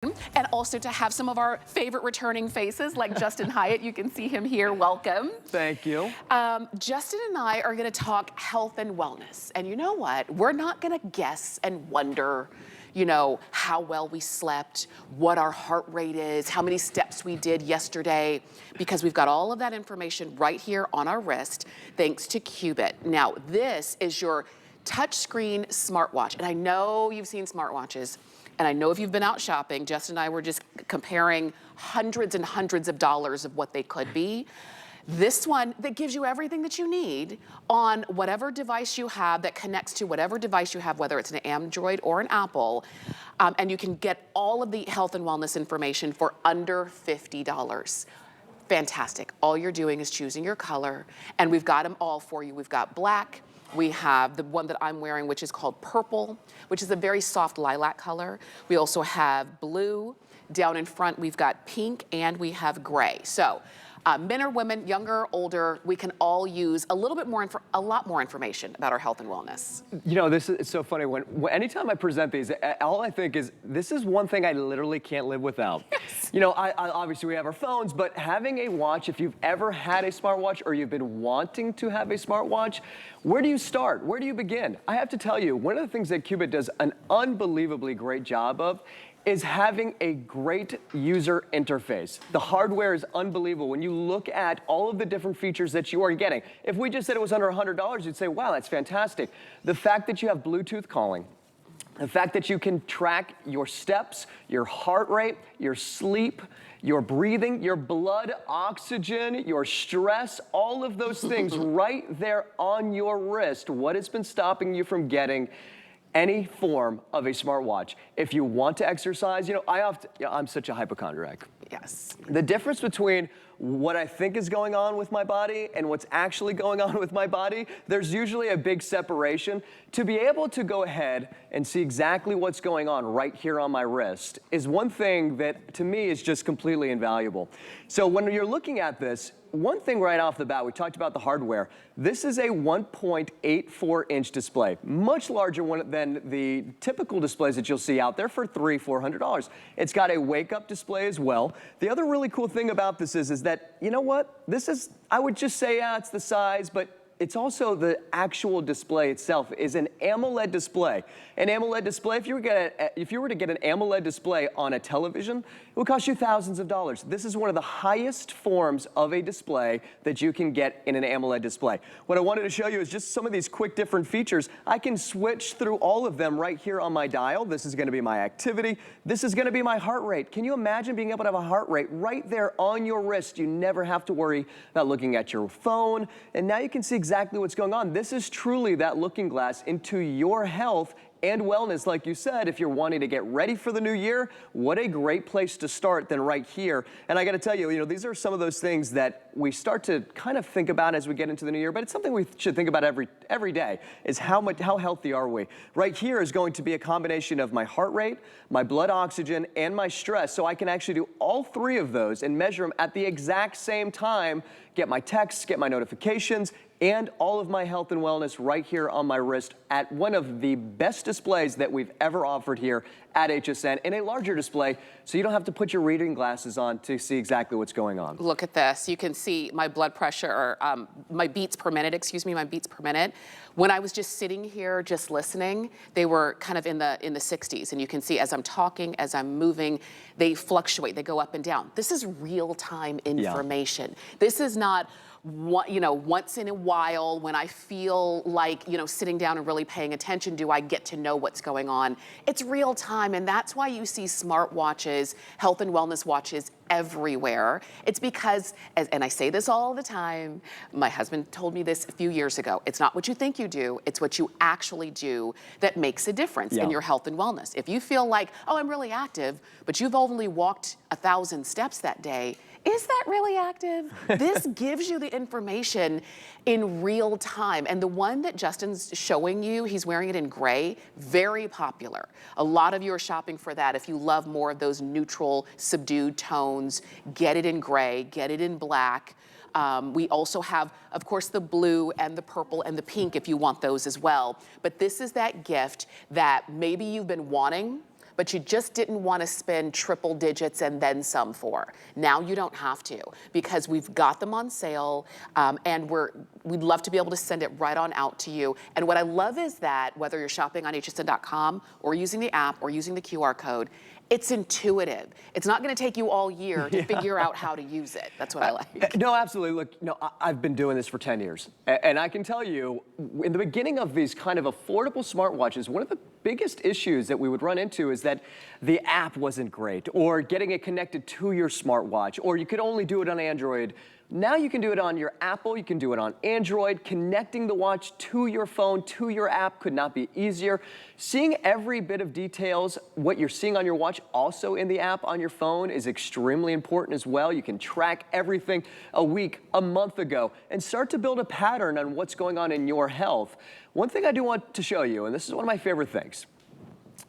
And also to have some of our favorite returning faces like Justin Hyatt. You can see him here. Welcome. Thank you. Justin and I are going to talk health and wellness. And you know what? We're not going to guess and wonder, you know, how well we slept, what our heart rate is, how many steps we did yesterday, because we've got all of that information right here on our wrist, thanks to Cubitt. Now, this is your touchscreen smartwatch. And I know you've seen smartwatches. And I know if you've been out shopping, Justin and I were just comparing hundreds and hundreds of dollars of what they could be. This one that gives you everything that you need on whatever device you have that connects to whatever device you have, whether it's an Android or an Apple, and you can get all of the health and wellness information for under $50. Fantastic. All you're doing is choosing your color, and we've got them all for you. We've got black. We have the one that I'm wearing, which is called purple, which is a very soft lilac color. We also have blue. Down in front, we've got pink, and we have gray. So men or women, younger, older, we can all use a little bit more, a lot more information about our health and wellness. You know, this is so funny. Anytime I present these, all I think is, this is one thing I literally can't live without. Yes. You know, obviously we have our phones, but having a watch, if you've ever had a smartwatch or you've been wanting to have a smartwatch, where do you start? Where do you begin? I have to tell you, one of the things that Cubitt does an unbelievably great job of is having a great user interface. The hardware is unbelievable. When you look at all of the different features that you are getting, if we just said it was under $100, you'd say, wow, that's fantastic. The fact that you have Bluetooth calling, the fact that you can track your steps, your heart rate, your sleep, your breathing, your blood oxygen, your stress, all of those things right there on your wrist. What has been stopping you from getting any form of a smartwatch? If you want to exercise, you know, I'm such a hypochondriac. Yes. The difference between what I think is going on with my body and what's actually going on with my body, there's usually a big separation. To be able to go ahead and see exactly what's going on right here on my wrist is one thing that to me is just completely invaluable. So when you're looking at this, one thing right off the bat, we talked about the hardware. This is a 1.84-inch display, much larger one than the typical displays that you'll see out there for $300, $400. It's got a wake-up display as well. The other really cool thing about this is that, you know what? This is, I would just say, yeah, it's the size, but it's also the actual display itself is an AMOLED display. An AMOLED display, if you were to get an AMOLED display on a television, it would cost you thousands of dollars. This is one of the highest forms of a display that you can get in an AMOLED display. What I wanted to show you is just some of these quick different features. I can switch through all of them right here on my dial. This is going to be my activity. This is going to be my heart rate. Can you imagine being able to have a heart rate right there on your wrist? You never have to worry about looking at your phone. And now you can see exactly what's going on. This is truly that looking glass into your health and wellness. Like you said, if you're wanting to get ready for the new year, what a great place to start than right here. And I got to tell you, these are some of those things that we start to kind of think about as we get into the new year, but it's something we should think about every day, is how healthy are we? Right here is going to be a combination of my heart rate, my blood oxygen, and my stress. So I can actually do all three of those and measure them at the exact same time, get my texts, get my notifications, and all of my health and wellness right here on my wrist at one of the best displays that we've ever offered here at HSN, in a larger display, so you don't have to put your reading glasses on to see exactly what's going on. Look at this. You can see my blood pressure, or my beats per minute, my beats per minute. When I was just sitting here, just listening, they were kind of in the 60s. And you can see as I'm talking, as I'm moving, they fluctuate, they go up and down. This is real-time information. Yeah. This is not once in a while when I feel like, sitting down and really paying attention, do I get to know what's going on? It's real time, and that's why you see smartwatches, health and wellness watches everywhere. It's because, and I say this all the time, my husband told me this a few years ago, it's not what you think you do, it's what you actually do that makes a difference in your health and wellness. If you feel like, oh, I'm really active, but you've only walked 1,000 steps that day, is that really active? This gives you the information in real time. And the one that Justin's showing you, he's wearing it in gray, very popular. A lot of you are shopping for that. If you love more of those neutral, subdued tones, get it in gray, get it in black. We also have, of course, the blue and the purple and the pink if you want those as well. But this is that gift that maybe you've been wanting, but you just didn't want to spend triple digits and then some for. Now you don't have to, because we've got them on sale, and we'd love to be able to send it right on out to you. And what I love is that whether you're shopping on hsn.com or using the app or using the QR code, it's intuitive. It's not going to take you all year to figure out how to use it. That's what I like. No, absolutely. Look, no, I've been doing this for 10 years. And I can tell you, in the beginning of these kind of affordable smartwatches, one of the biggest issues that we would run into is that the app wasn't great, or getting it connected to your smartwatch, or you could only do it on Android. Now you can do it on your Apple, you can do it on Android. Connecting the watch to your phone, to your app could not be easier. Seeing every bit of details, what you're seeing on your watch also in the app on your phone is extremely important as well. You can track everything a week, a month ago, and start to build a pattern on what's going on in your health. One thing I do want to show you, and this is one of my favorite things,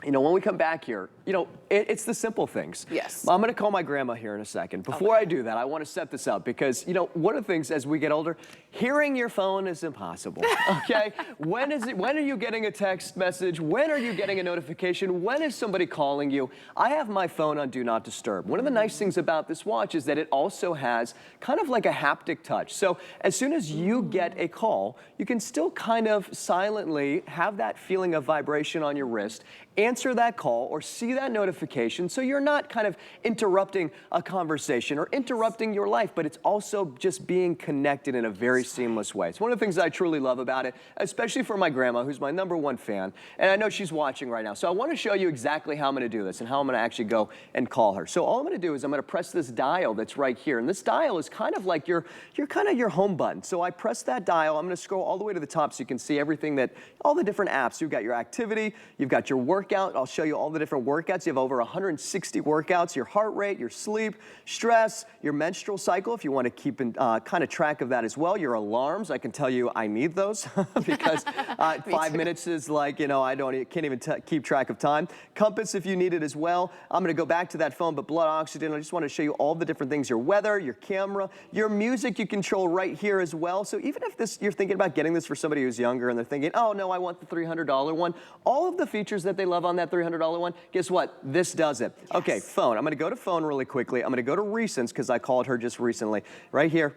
you know, when we come back here, you know, it's the simple things. Yes. I'm going to call my grandma here in a second. Before I do that, I want to set this up because, you know, one of the things as we get older, hearing your phone is impossible, okay? When are you getting a text message? When are you getting a notification? When is somebody calling you? I have my phone on Do Not Disturb. One of the nice things about this watch is that it also has kind of like a haptic touch. So as soon as you get a call, you can still kind of silently have that feeling of vibration on your wrist, answer that call or see that notification, so you're not kind of interrupting a conversation or interrupting your life, but it's also just being connected in a very seamless way. It's one of the things that I truly love about it, especially for my grandma, who's my #1 fan, and I know she's watching right now. So I want to show you exactly how I'm going to do this and how I'm going to actually go and call her. So all I'm going to do is I'm going to press this dial that's right here, and this dial is kind of like your home button. So I press that dial. I'm going to scroll all the way to the top so you can see everything all the different apps. You've got your activity, you've got your workout. I'll show you all the different workouts. You have over 160 workouts, your heart rate, your sleep, stress, your menstrual cycle, if you want to keep in kind of track of that as well. Your alarms, I can tell you I need those because 5 minutes is like, you know, can't even keep track of time. Compass if you need it as well. I'm going to go back to that phone, but blood oxygen, I just want to show you all the different things, your weather, your camera, your music you control right here as well. So even if you're thinking about getting this for somebody who's younger and they're thinking, oh no, I want the $300 one, all of the features that they love on that $300 one, guess what? This does it. Yes. Okay, phone. I'm going to go to phone really quickly. I'm going to go to recents because I called her just recently. Right here,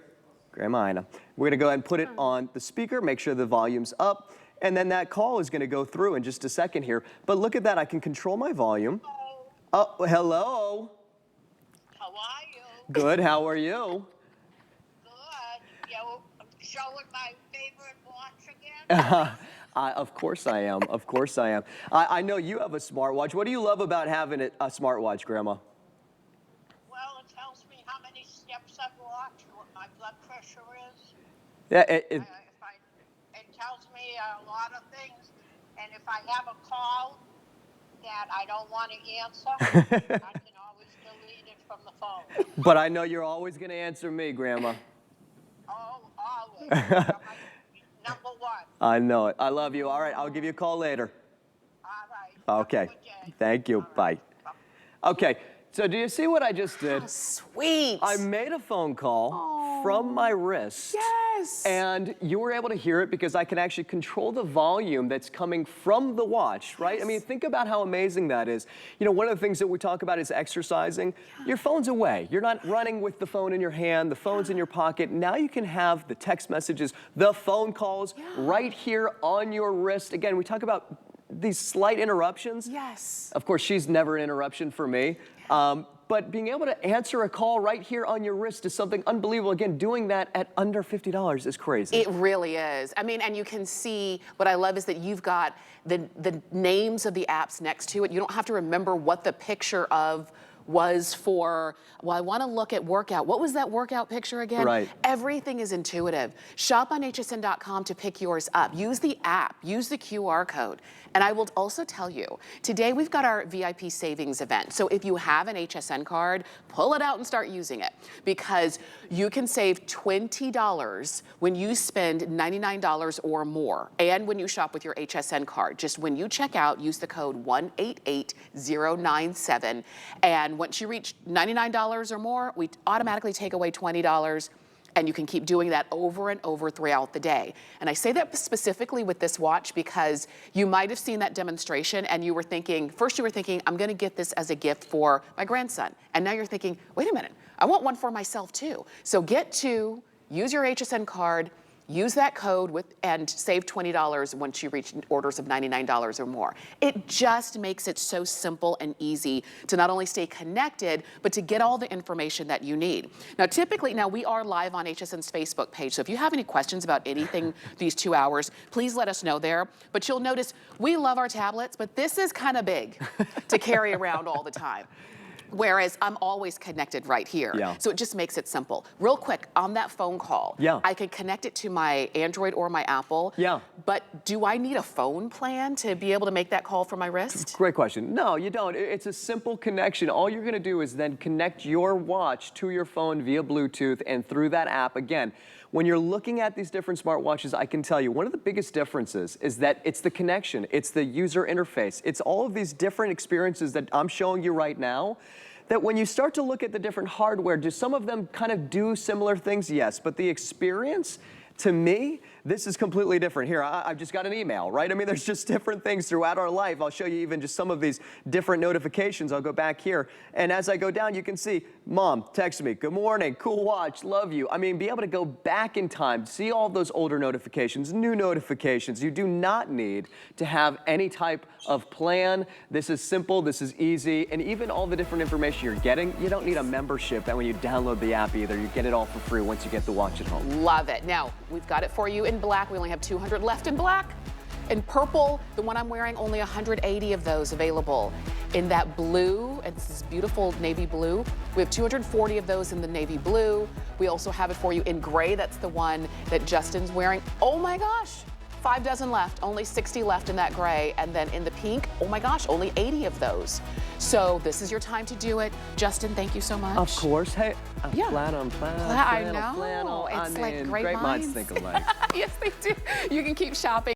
Grandma Ina. We're going to go ahead and put it on the speaker, make sure the volume's up, and then that call is going to go through in just a second here. But look at that. I can control my volume. Oh, hello. How are you? Good. How are you? Good. You showing my favorite watch again? Of course I am. Of course I am. I know you have a smartwatch. What do you love about having a smartwatch, Grandma? Well, it tells me how many steps I've walked, what my blood pressure is. Yeah, It tells me a lot of things. And if I have a call that I don't want to answer, I can always delete it from the phone. But I know you're always going to answer me, Grandma. Oh, always. You're my #1. I know it. I love you. All right, I'll give you a call later. All right. Okay. Have a good day. Thank you. All right. Bye. Okay, so do you see what I just did? Oh, sweet. I made a phone call from my wrist. Yes. And you were able to hear it because I can actually control the volume that's coming from the watch, right? Yes. I mean, think about how amazing that is. You know, one of the things that we talk about is exercising. Your phone's away. You're not running with the phone in your hand. The phone's in your pocket. Now you can have the text messages, the phone calls right here on your wrist. Again, we talk about these slight interruptions. Yes. Of course, she's never an interruption for me. But being able to answer a call right here on your wrist is something unbelievable. Again, doing that at under $50 is crazy. It really is. I mean, and you can see, what I love is that you've got the names of the apps next to it. You don't have to remember what the picture of was for, well, I want to look at workout. What was that workout picture again? Right. Everything is intuitive. Shop on hsn.com to pick yours up. Use the app, use the QR code. And I will also tell you, today we've got our VIP savings event. So if you have an HSN card, pull it out and start using it, because you can save $20 when you spend $99 or more. And when you shop with your HSN card, just when you check out, use the code 188097. And once you reach $99 or more, we automatically take away $20. And you can keep doing that over and over throughout the day. And I say that specifically with this watch because you might have seen that demonstration and you were thinking, first you were thinking, I'm gonna get this as a gift for my grandson. And now you're thinking, wait a minute, I want one for myself too. So get two, use your HSN card, use that code and save $20 once you reach orders of $99 or more. It just makes it so simple and easy to not only stay connected, but to get all the information that you need. Now, typically, we are live on HSN's Facebook page, so if you have any questions about anything these 2 hours, please let us know there. But you'll notice we love our tablets, but this is kind of big to carry around all the time. Whereas I'm always connected right here. Yeah. So it just makes it simple. Real quick, on that phone call, I can connect it to my Android or my Apple. Yeah. But do I need a phone plan to be able to make that call from my wrist? Great question. No, you don't. It's a simple connection. All you're gonna do is then connect your watch to your phone via Bluetooth and through that app. Again, when you're looking at these different smartwatches, I can tell you one of the biggest differences is that it's the connection, it's the user interface, it's all of these different experiences that I'm showing you right now, that when you start to look at the different hardware, do some of them kind of do similar things? Yes, but the experience, to me, this is completely different. Here, I've just got an email, right? I mean, there's just different things throughout our life. I'll show you even just some of these different notifications. I'll go back here, and as I go down, you can see, Mom texted me, good morning, cool watch, love you. I mean, be able to go back in time, see all those older notifications, new notifications. You do not need to have any type of plan. This is simple, this is easy, and even all the different information you're getting, you don't need a membership, and when you download the app either, you get it all for free once you get the watch at home. Love it. Now, we've got it for you in black. We only have 200 left in black. In purple, the one I'm wearing, only 180 of those available. In that blue, and this is beautiful navy blue, we have 240 of those in the navy blue. We also have it for you in gray. That's the one that Justin's wearing. Oh my gosh, 5 dozen left, only 60 left in that gray. And then in the pink, oh my gosh, only 80 of those. So this is your time to do it. Justin, thank you so much. Of course. Hey, Yeah. flannel. I know. Flannel. It's like mean, great minds minds. think alike. Yes, they do. You can keep shopping.